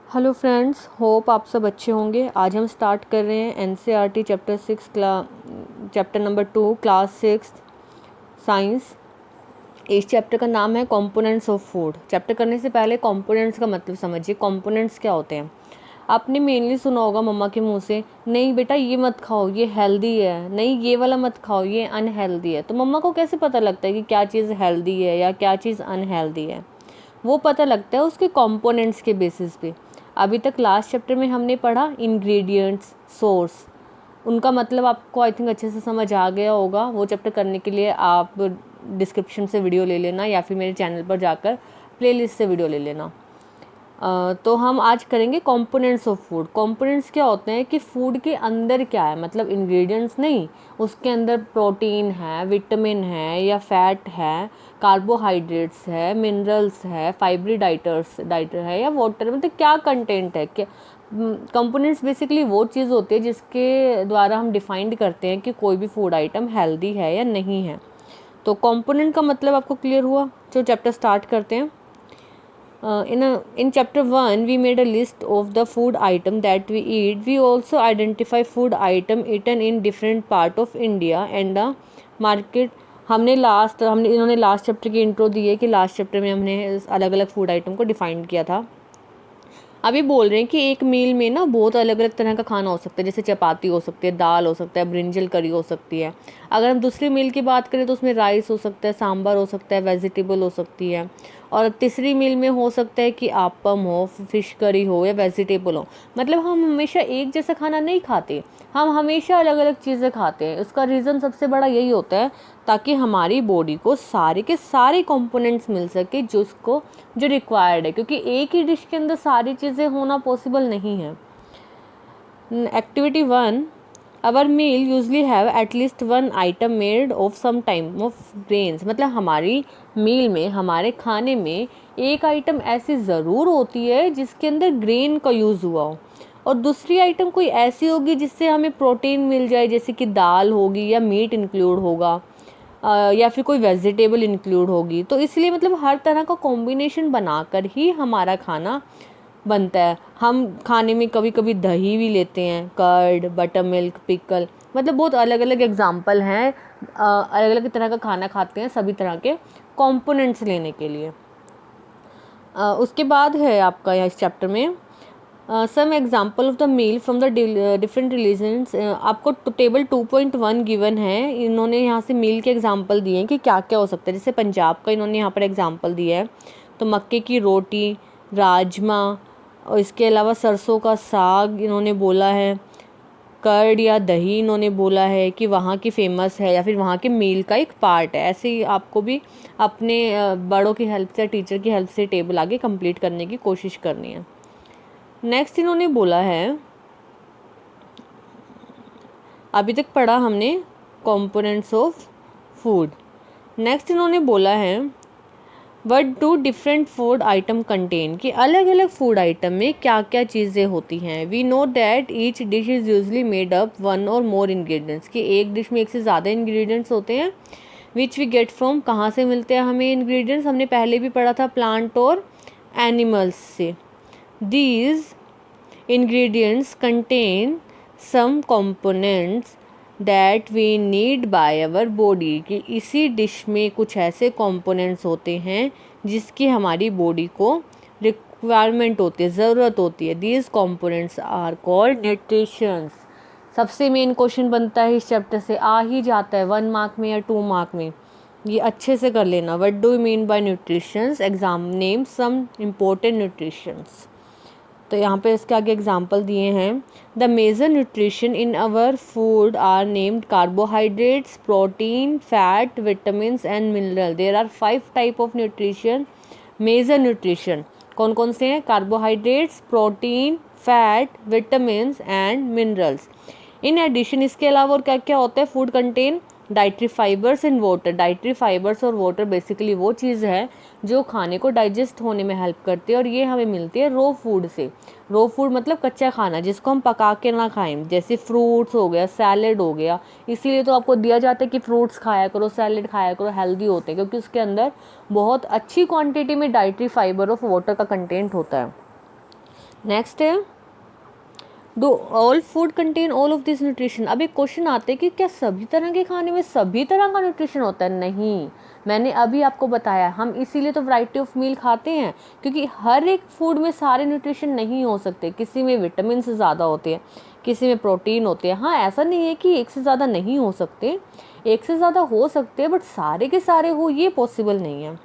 Hello friends, hope आप सब अच्छे होंगे। आज हम स्टार्ट कर रहे हैं NCERT chapter 6 chapter number 2 class 6 science. इस चैप्टर का नाम है कंपोनेंट्स ऑफ फूड। चैप्टर करने से पहले कंपोनेंट्स का मतलब समझिए। कंपोनेंट्स क्या होते हैं? आपने मेनली सुना होगा मम्मा के मुंह से, नहीं बेटा ये मत खाओ ये हेल्दी है, नहीं ये वाला मत खाओ ये अनहेल्दी है। तो मम्मा को कैसे पता लगता है कि क्या चीज़ हेल्दी है या क्या चीज़ अनहेल्दी है? वो पता लगता है उसके कंपोनेंट्स के बेसिस पे। अभी तक लास्ट चैप्टर में हमने पढ़ा इंग्रेडिएंट्स, सोर्स, उनका मतलब आपको आई थिंक अच्छे से समझ आ गया होगा। वो चैप्टर करने के लिए आप डिस्क्रिप्शन से वीडियो ले लेना या फिर मेरे चैनल पर जाकर प्लेलिस्ट से वीडियो ले लेना। तो हम आज करेंगे कंपोनेंट्स ऑफ फूड। कंपोनेंट्स क्या होते हैं कि फूड के अंदर क्या है, मतलब इंग्रेडिएंट्स नहीं, उसके अंदर प्रोटीन है, विटामिन है या फैट है, कार्बोहाइड्रेट्स है, मिनरल्स है, फाइब्री डाइटर है या वाटर, मतलब क्या कंटेंट है। क्या कंपोनेंट्स बेसिकली वो चीज़ होती है जिसके द्वारा हम डिफाइंड करते हैं कि कोई भी फूड आइटम हेल्दी है या नहीं है। तो कंपोनेंट का मतलब आपको क्लियर हुआ। जो चैप्टर स्टार्ट करते हैं। In chapter 1 we made a list of the food item that we eat. We also identify food item eaten in different part of India and the market. इन्होंने last chapter की intro दी है कि last chapter में हमने अलग अलग food item को define किया था। अभी बोल रहे हैं कि एक मील में ना बहुत अलग अलग तरह का खाना हो सकता है, जैसे चपाती हो सकती है, दाल हो सकता है, ब्रिंजल करी हो सकती है। अगर हम दूसरी मील की बात करें तो उसमें राइस हो सकता है, सांभर हो सकता है, वेजिटेबल हो सकती है। और तीसरी मील में हो सकता है कि आप्पम हो, फिश करी हो या वेजिटेबल हो। मतलब हम हमेशा एक जैसा खाना नहीं खाते, हम हमेशा अलग अलग चीज़ें खाते हैं। उसका रीज़न सबसे बड़ा यही होता है ताकि हमारी बॉडी को सारे के सारे कंपोनेंट्स मिल सके जो रिक्वायर्ड है, क्योंकि एक ही डिश के अंदर सारी चीज़ें होना पॉसिबल नहीं है। Activity 1, our meal usually have at least one item made of some time of grains. मतलब हमारी मील में, हमारे खाने में एक आइटम ऐसी ज़रूर होती है जिसके अंदर ग्रेन का यूज़ हुआ हो, और दूसरी आइटम कोई ऐसी होगी जिससे हमें प्रोटीन मिल जाए, जैसे कि दाल होगी या मीट इंक्लूड होगा या फिर कोई वेजिटेबल इंक्लूड होगी। तो इसलिए मतलब हर तरह का कॉम्बिनेशन बनाकर ही हमारा खाना बनता है। हम खाने में कभी कभी दही भी लेते हैं, कर्ड, बटर मिल्क, पिकल, मतलब बहुत अलग अलग एग्जाम्पल हैं। अलग अलग तरह का खाना खाते हैं सभी तरह के कंपोनेंट्स लेने के लिए। उसके बाद है आपका यहाँ इस चैप्टर में some example of the meal from the different religions. आपको टेबल 2.1 गिवन है। इन्होंने यहाँ से मील के एग्जाम्पल दिए हैं कि क्या क्या हो सकता है। जैसे पंजाब का इन्होंने यहाँ पर एग्जाम्पल दिया है, तो मक्के की रोटी, राजमा, और इसके अलावा सरसों का साग इन्होंने बोला है। कर्ड या दही इन्होंने बोला है कि वहाँ की फेमस है या फिर वहाँ के मील का एक पार्ट है। ऐसे ही आपको भी अपने बड़ों की हेल्प से, टीचर की हेल्प से टेबल आगे कंप्लीट करने की कोशिश करनी है। नेक्स्ट इन्होंने बोला है, अभी तक पढ़ा हमने कंपोनेंट्स ऑफ फूड। नेक्स्ट इन्होंने बोला है what do different food atom contain, कि अलग अलग फूड आइटम में क्या क्या चीज़ें होती हैं। We know that each dish is usually made up one or more ingredients, कि एक डिश में एक से ज़्यादा इंग्रेडिएंट्स होते हैं। विच वी गेट फ्रॉम, कहाँ से मिलते हैं हमें इंग्रेडिएंट्स, हमने पहले भी पढ़ा था प्लांट और एनिमल्स से। These ingredients contain some components that we need by our body, कि इसी डिश में कुछ ऐसे components होते हैं जिसकी हमारी बॉडी को रिक्वायरमेंट होती है, ज़रूरत होती है। These components are called nutrients। सबसे मेन क्वेश्चन बनता है इस चैप्टर से, आ ही जाता है 1 मार्क में या 2 मार्क में, ये अच्छे से कर लेना। What do you mean by nutritions? Exam name some important nutritions. तो यहाँ पे इसके आगे एग्जाम्पल दिए हैं। The major nutrition in our food are named carbohydrates, protein, fat, vitamins and mineral. There are 5 type of nutrition. Major nutrition कौन कौन से हैं? Carbohydrates, protein, fat, vitamins and minerals. In addition इसके अलावा और क्या क्या होता है? Food contain dietary fibres and water. Dietary fibres और वाटर बेसिकली वो चीज़ है जो खाने को डाइजेस्ट होने में हेल्प करती है, और ये हमें मिलती है रो फूड से। रो फूड मतलब कच्चा खाना जिसको हम पका के ना खाएं, जैसे फ्रूट्स हो गया, सैलेड हो गया। इसीलिए तो आपको दिया जाता है कि फ्रूट्स खाया करो, सैलेड खाया करो, हेल्दी होते हैं, क्योंकि उसके अंदर बहुत अच्छी क्वांटिटी में डाइटरी फाइबर और वाटर का कंटेंट होता है। नेक्स्ट है do all food contain all of this nutrition. अब एक क्वेश्चन आते हैं कि क्या सभी तरह के खाने में सभी तरह का न्यूट्रिशन होता है? नहीं, मैंने अभी आपको बताया हम इसीलिए तो वैरायटी ऑफ मील खाते हैं, क्योंकि हर एक फूड में सारे न्यूट्रिशन नहीं हो सकते। किसी में विटामिन से ज़्यादा होते हैं, किसी में प्रोटीन होते हैं। हाँ, ऐसा नहीं है कि एक से ज़्यादा नहीं हो सकते, एक से ज़्यादा हो सकते हैं, बट सारे के सारे हो ये पॉसिबल नहीं है।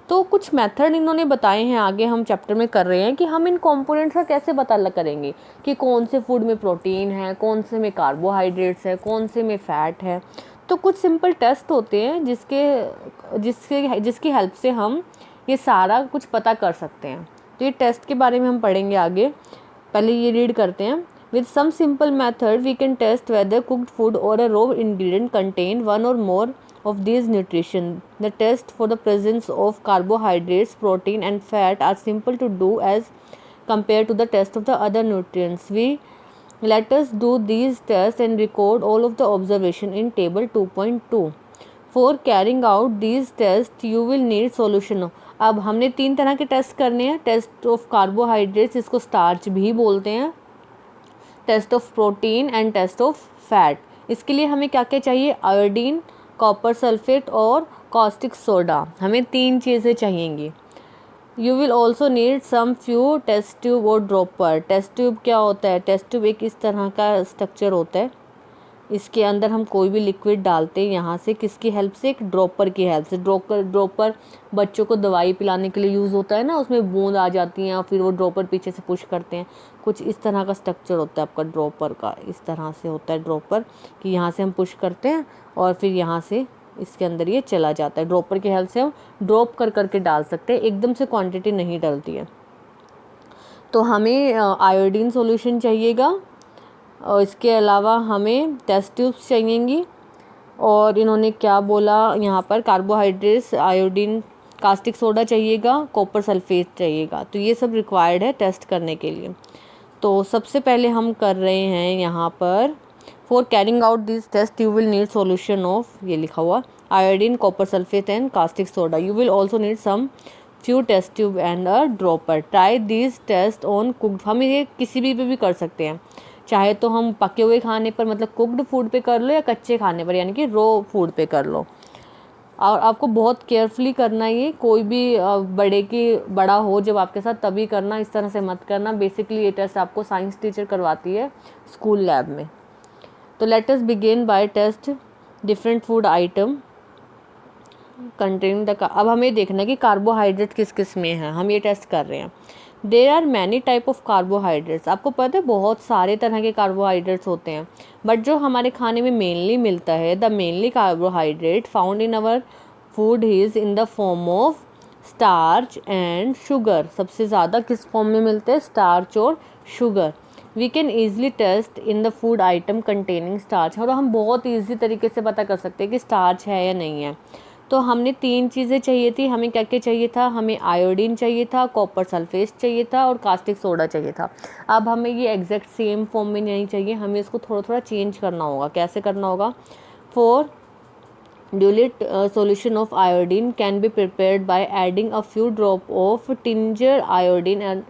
तो कुछ मेथड इन्होंने बताए हैं, आगे हम चैप्टर में कर रहे हैं कि हम इन कंपोनेंट्स का कैसे पता करेंगे कि कौन से फूड में प्रोटीन है, कौन से में कार्बोहाइड्रेट्स है, कौन से में फ़ैट है। तो कुछ सिंपल टेस्ट होते हैं जिसकी हेल्प से हम ये सारा कुछ पता कर सकते हैं। तो ये टेस्ट के बारे में हम पढ़ेंगे आगे, पहले ये रीड करते हैं। With some simple method, we can test whether cooked food or a raw ingredient contain one or more of these nutrition. The test for the presence of carbohydrates, protein and fat are simple to do as compared to the test of the other nutrients. Let us do these tests and record all of the observation in table 2.2. For carrying out these tests, you will need solution. अब हमने 3 तरह के test करने हैं। Test of carbohydrates, इसको starch भी बोलते हैं, test of protein and test of fat. इसके लिए हमें क्या क्या चाहिए? आयोडीन, कॉपर सल्फेट और कॉस्टिक सोडा। हमें 3 चीज़ें चाहिएंगी। You will also need some few test tube और ड्रॉपर। टेस्ट ट्यूब क्या होता है? टेस्ट ट्यूब एक इस तरह का स्ट्रक्चर होता है, इसके अंदर हम कोई भी लिक्विड डालते हैं यहाँ से, किसकी हेल्प से? एक ड्रॉपर की हेल्प से। ड्रॉपर बच्चों को दवाई पिलाने के लिए यूज़ होता है ना, उसमें बूंद आ जाती हैं और फिर वो ड्रॉपर पीछे से पुश करते हैं। कुछ इस तरह का स्ट्रक्चर होता है आपका ड्रॉपर का, इस तरह से होता है ड्रॉपर कि यहाँ से हम पुश करते हैं और फिर यहाँ से इसके अंदर ये चला जाता है। ड्रॉपर की हेल्प से हम ड्रॉप कर करके डाल सकते हैं, एकदम से क्वांटिटी नहीं डलती है। तो हमें आयोडीन सॉल्यूशन चाहिएगा और इसके अलावा हमें टेस्ट ट्यूब्स चाहिएंगी। और इन्होंने क्या बोला यहाँ पर? कार्बोहाइड्रेट्स, आयोडीन, कास्टिक सोडा चाहिएगा, कॉपर सल्फेट चाहिएगा। तो ये सब रिक्वायर्ड है टेस्ट करने के लिए। तो सबसे पहले हम कर रहे हैं यहाँ पर, for carrying out this test you will need solution of, ये लिखा हुआ, iodine, copper sulphate and caustic soda. You will also need some few test tube and a dropper. Try this test on cooked. हम ये किसी भी पे भी कर सकते हैं, चाहे तो हम पके हुए खाने पर मतलब कुक्ड फूड पे कर लो, या कच्चे खाने पर यानी कि रो फूड पे कर लो। और आपको बहुत केयरफुली करना है, ये कोई भी बड़ा हो जब आपके साथ तभी करना, इस तरह से मत करना। बेसिकली ये टेस्ट आपको साइंस टीचर करवाती है स्कूल लैब में। तो let us begin by taste different food item containing the. अब हमें देखना है कि कार्बोहाइड्रेट किस किस में है, हम ये टेस्ट कर रहे हैं। There are many type of carbohydrates. आपको पता है बहुत सारे तरह के कार्बोहाइड्रेट्स होते हैं, बट जो हमारे खाने में मेनली मिलता है, the mainly carbohydrate found in our food is in the form of starch and sugar. सबसे ज़्यादा किस फॉर्म में मिलते हैं? स्टार्च और sugar. We can easily test in the food item containing starch. और हम बहुत ईजी तरीके से पता कर सकते हैं कि स्टार्च है या नहीं है। तो हमने 3 चीज़ें चाहिए थी। हमें क्या क्या चाहिए था? हमें आयोडीन चाहिए था, कॉपर सल्फेट चाहिए था और कास्टिक सोडा चाहिए था। अब हमें ये एग्जैक्ट सेम फॉर्म में नहीं चाहिए, हमें इसको थोड़ा थोड़ा चेंज करना होगा। कैसे करना होगा? For dilute solution of iodine can be prepared by adding a few drop of tincture iodine and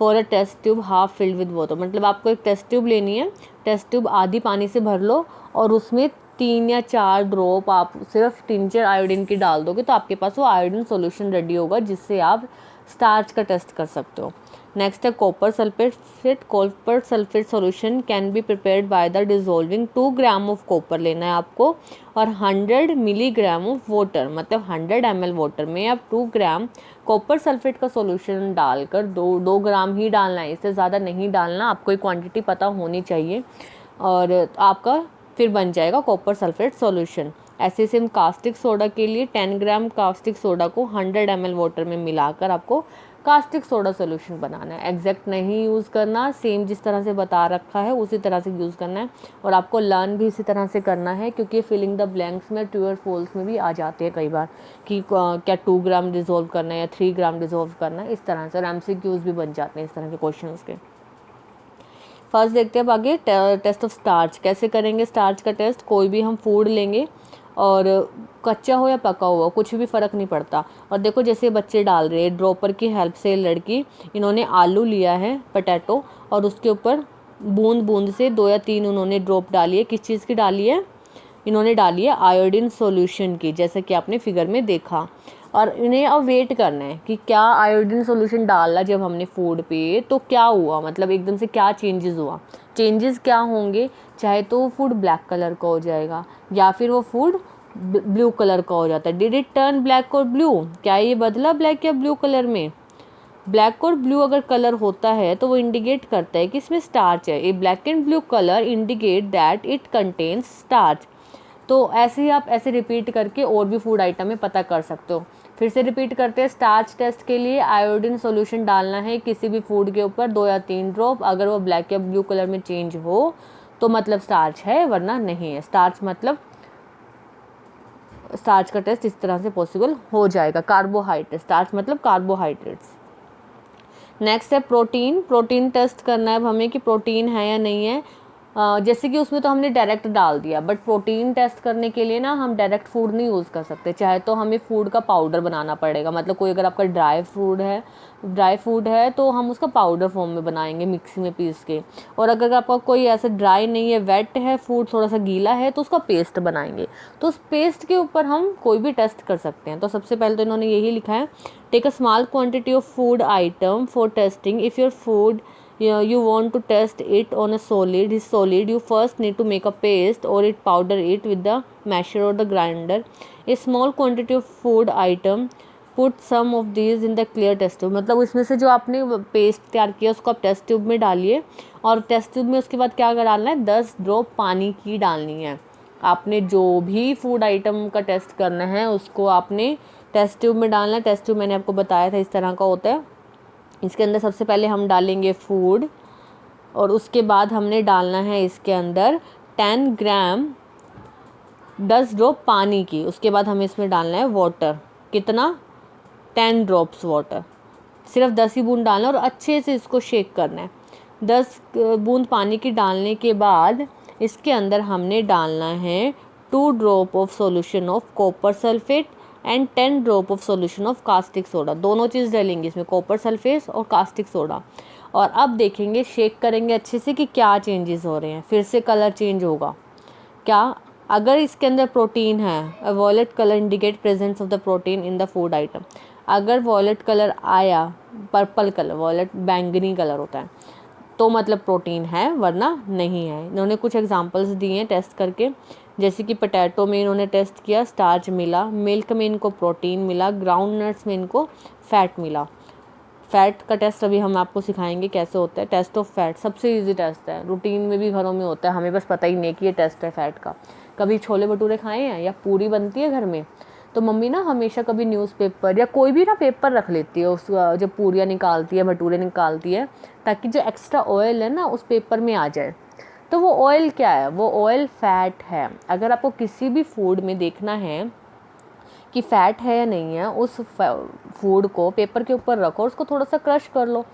for a test tube half filled with water। मतलब आपको एक टेस्ट ट्यूब लेनी है, टेस्ट ट्यूब आधी पानी से भर लो और उसमें 3 या 4 ड्रॉप आप सिर्फ टिंचर आयोडीन की डाल दोगे, तो आपके पास वो आयोडीन सॉल्यूशन रेडी होगा जिससे आप स्टार्च का टेस्ट कर सकते हो। नेक्स्ट है copper sulphate. Copper sulphate solution can be prepared by the dissolving 2 gram of copper लेना है आपको और 100 मिलीग्राम ऑफ वाटर, मतलब 100 ml वाटर में आप 2 ग्राम कॉपर सल्फेट का सॉल्यूशन डालकर 2 ग्राम ही डालना है, इससे ज़्यादा नहीं डालना। आपको एक क्वांटिटी पता होनी चाहिए और आपका फिर बन जाएगा कॉपर सल्फेट सॉल्यूशन। ऐसे सेम कास्टिक सोडा के लिए 10 ग्राम कास्टिक सोडा को 100 ml वाटर में मिलाकर आपको कास्टिक सोडा सोल्यूशन बनाना है। एग्जैक्ट नहीं यूज़ करना, सेम जिस तरह से बता रखा है उसी तरह से यूज़ करना है और आपको लर्न भी इसी तरह से करना है, क्योंकि फिलिंग द ब्लैंक्स में ट्रू और फॉल्स में भी आ जाते हैं कई बार कि क्या 2 ग्राम डिजोल्व करना है या 3 ग्राम डिजोल्व करना है, इस तरह से। और MCQs भी बन जाते हैं इस तरह के क्वेश्चन के। फर्स्ट देखते हैं अब आगे टेस्ट ऑफ स्टार्च कैसे करेंगे। स्टार्च का टेस्ट, कोई भी हम फूड लेंगे और कच्चा हो या पका हुआ कुछ भी फ़र्क नहीं पड़ता। और देखो जैसे बच्चे डाल रहे हैं, ड्रॉपर की हेल्प से लड़की, इन्होंने आलू लिया है, पोटैटो, और उसके ऊपर बूंद बूंद से 2 या 3 उन्होंने ड्रॉप डाली है। किस चीज़ की डाली है? इन्होंने डाली है आयोडीन सॉल्यूशन की, जैसे कि आपने फिगर में देखा। और इन्हें अब वेट करना है कि क्या आयोडीन सॉल्यूशन डाला जब हमने फूड पे तो क्या हुआ, मतलब एकदम से क्या चेंजेस हुआ। चेंजेस क्या होंगे, चाहे तो वो फूड ब्लैक कलर का हो जाएगा या फिर वो फूड ब्लू कलर का हो जाता है। डिड इट टर्न ब्लैक और ब्लू, क्या ये बदला ब्लैक या ब्लू कलर में? ब्लैक और ब्लू अगर कलर होता है तो वो इंडिकेट करता है कि इसमें स्टार्च है। A black and blue colour indicate that it contains starch. तो ऐसे ही आप ऐसे रिपीट करके और भी फूड आइटम में पता कर सकते हो। फिर से रिपीट करते हैं। स्टार्च टेस्ट के लिए आयोडीन सॉल्यूशन डालना है किसी भी फूड के ऊपर 2 या 3 ड्रॉप। अगर वो ब्लैक या ब्लू कलर में चेंज हो तो मतलब स्टार्च है, वरना नहीं है। स्टार्च मतलब स्टार्च का टेस्ट इस तरह से पॉसिबल हो जाएगा। कार्बोहाइड्रेट, स्टार्च मतलब कार्बोहाइड्रेट्स। नेक्स्ट है प्रोटीन। प्रोटीन टेस्ट करना है अब हमें कि प्रोटीन है या नहीं है। जैसे कि उसमें तो हमने डायरेक्ट डाल दिया, बट प्रोटीन टेस्ट करने के लिए ना हम डायरेक्ट फूड नहीं यूज़ कर सकते, चाहे तो हमें फूड का पाउडर बनाना पड़ेगा। मतलब कोई अगर आपका ड्राई फूड है तो हम उसका पाउडर फॉर्म में बनाएंगे मिक्सी में पीस के। और अगर आपका कोई ऐसा ड्राई नहीं है, वेट है फूड, थोड़ा सा गीला है, तो उसका पेस्ट बनाएंगे। तो उस पेस्ट के ऊपर हम कोई भी टेस्ट कर सकते हैं। तो सबसे पहले तो इन्होंने यही लिखा है, take a small quantity of food item for testing. If your food you want to test it on a solid, you first need to make a paste or it powder it with the masher or the grinder. A small quantity of food item, put some of these in the clear test tube। मतलब उसमें से जो आपने paste तैयार किया उसको आप test tube में डालिए, और टेस्ट ट्यूब में उसके बाद क्या डालना है, 10 ड्रॉप पानी की डालनी है। आपने जो भी फूड आइटम का टेस्ट करना है उसको आपने टेस्ट ट्यूब में डालना है। टेस्ट ट्यूब मैंने आपको बताया था इस तरह का होता है। इसके अंदर सबसे पहले हम डालेंगे फूड, और उसके बाद हमने डालना है इसके अंदर 10 ग्राम 10 ड्रॉप पानी की। उसके बाद हमें इसमें डालना है वाटर। कितना? 10 ड्रॉप्स वाटर। सिर्फ 10 ही बूंद डालना और अच्छे से इसको शेक करना है। 10 बूंद पानी की डालने के बाद इसके अंदर हमने डालना है 2 drop of solution of copper sulphate and 10 drop of solution of caustic soda. दोनों चीज़ डालेंगे इसमें, कॉपर सल्फेट और कास्टिक सोडा। और अब देखेंगे, शेक करेंगे अच्छे से कि क्या चेंजेस हो रहे हैं। फिर से कलर चेंज होगा क्या? अगर इसके अंदर प्रोटीन है, violet colour indicate presence of the protein in the food item. अगर वॉयलेट कलर आया, पर्पल कलर, वॉयलेट बैंगनी कलर होता है, तो मतलब प्रोटीन है, वरना नहीं है। इन्होंने कुछ एग्जांपल्स दिए हैं टेस्ट करके, जैसे कि पोटैटो में इन्होंने टेस्ट किया, स्टार्च मिला, मिल्क में इनको प्रोटीन मिला, ग्राउंड नट्स में इनको फैट मिला। फैट का टेस्ट अभी हम आपको सिखाएंगे कैसे होता है। टेस्ट ऑफ फैट सबसे इजी टेस्ट है, रूटीन में भी घरों में होता है, हमें बस पता ही नहीं कि ये टेस्ट है फैट का। कभी छोले भटूरे खाए हैं या पूरी बनती है घर में, तो मम्मी ना हमेशा कभी न्यूज़पेपर या कोई भी ना पेपर रख लेती है उस जब पूरियाँ निकालती है, भटूरे निकालती है, ताकि जो एक्स्ट्रा ऑयल है ना उस पेपर में आ जाए। तो वो ऑयल क्या है? वो ऑयल फैट है। अगर आपको किसी भी फूड में देखना है कि फ़ैट है या नहीं है, उस फूड को पेपर के ऊपर रखो और उसको थोड़ा सा क्रश कर लो।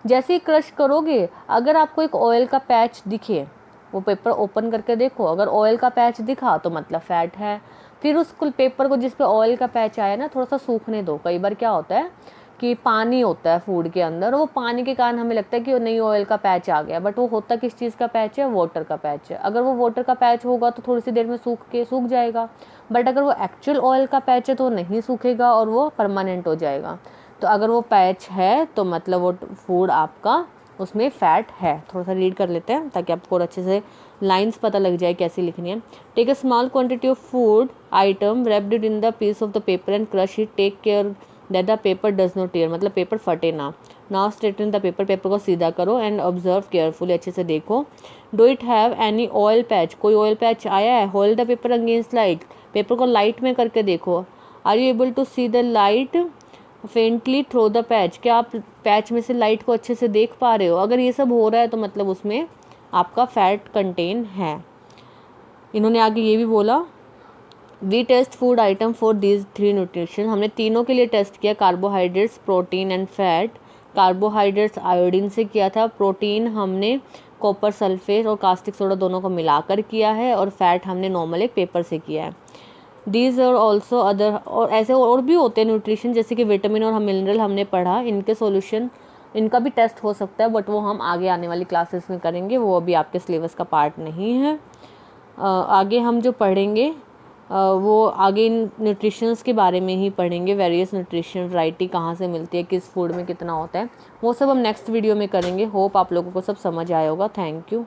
जैसे ही क्रश करोगे, अगर आपको एक ऑयल का पैच दिखे, वो पेपर ओपन करके देखो, अगर ऑयल का पैच दिखा तो मतलब फ़ैट है। फिर उस पेपर को जिस पे ऑयल का पैच आया ना, थोड़ा सा सूखने दो। कई बार क्या होता है कि पानी होता है फूड के अंदर, वो पानी के कारण हमें लगता है कि नहीं ऑयल का पैच आ गया, बट वो होता किस चीज़ का पैच है? वाटर का पैच है। अगर वो वाटर का पैच होगा तो थोड़ी सी देर में सूख जाएगा, बट अगर वो एक्चुअल ऑयल का पैच है तो नहीं सूखेगा और वो परमानेंट हो जाएगा। तो अगर वो पैच है तो मतलब वो फूड आपका उसमें फ़ैट है। थोड़ा सा रीड कर लेते हैं ताकि आपको अच्छे से लाइंस पता लग जाए कैसी लिखनी है। Take a small quantity of food item, wrapped it in the piece of the paper and crush it, take care that the paper does not tear, मतलब पेपर फटे ना। Now straighten the paper, paper को सीधा करो and observe carefully, अच्छे से देखो। Do it have any oil patch, कोई ऑयल पैच आया है? Hold the paper against light, paper को लाइट में करके देखो। Are you able to see the light faintly through the patch, क्या आप पैच में से लाइट को अच्छे से देख पा रहे हो? अगर ये सब हो रहा है तो मतलब उसमें आपका फैट कंटेन है। इन्होंने आगे ये भी बोला, we test food item for these 3 nutrition, हमने तीनों के लिए टेस्ट किया, carbohydrates, protein and fat. Carbohydrates iodine से किया था, प्रोटीन हमने कॉपर सल्फेट और कास्टिक सोडा दोनों को मिलाकर किया है, और फैट हमने नॉर्मल एक पेपर से किया है। दीज और ऑल्सो अदर, और ऐसे और भी होते हैं न्यूट्रिशन, जैसे कि विटामिन और मिनरल हमने पढ़ा, इनके सॉल्यूशन, इनका भी टेस्ट हो सकता है, बट वो हम आगे आने वाली क्लासेस में करेंगे, वो अभी आपके सिलेबस का पार्ट नहीं है। आगे हम जो पढ़ेंगे वो आगे इन न्यूट्रिशंस के बारे में ही पढ़ेंगे, वेरियस न्यूट्रिशन वैरायटी कहाँ से मिलती है, किस फूड में कितना होता है, वो सब हम नेक्स्ट वीडियो में करेंगे। होप आप लोगों को सब समझ आया होगा। Thank you.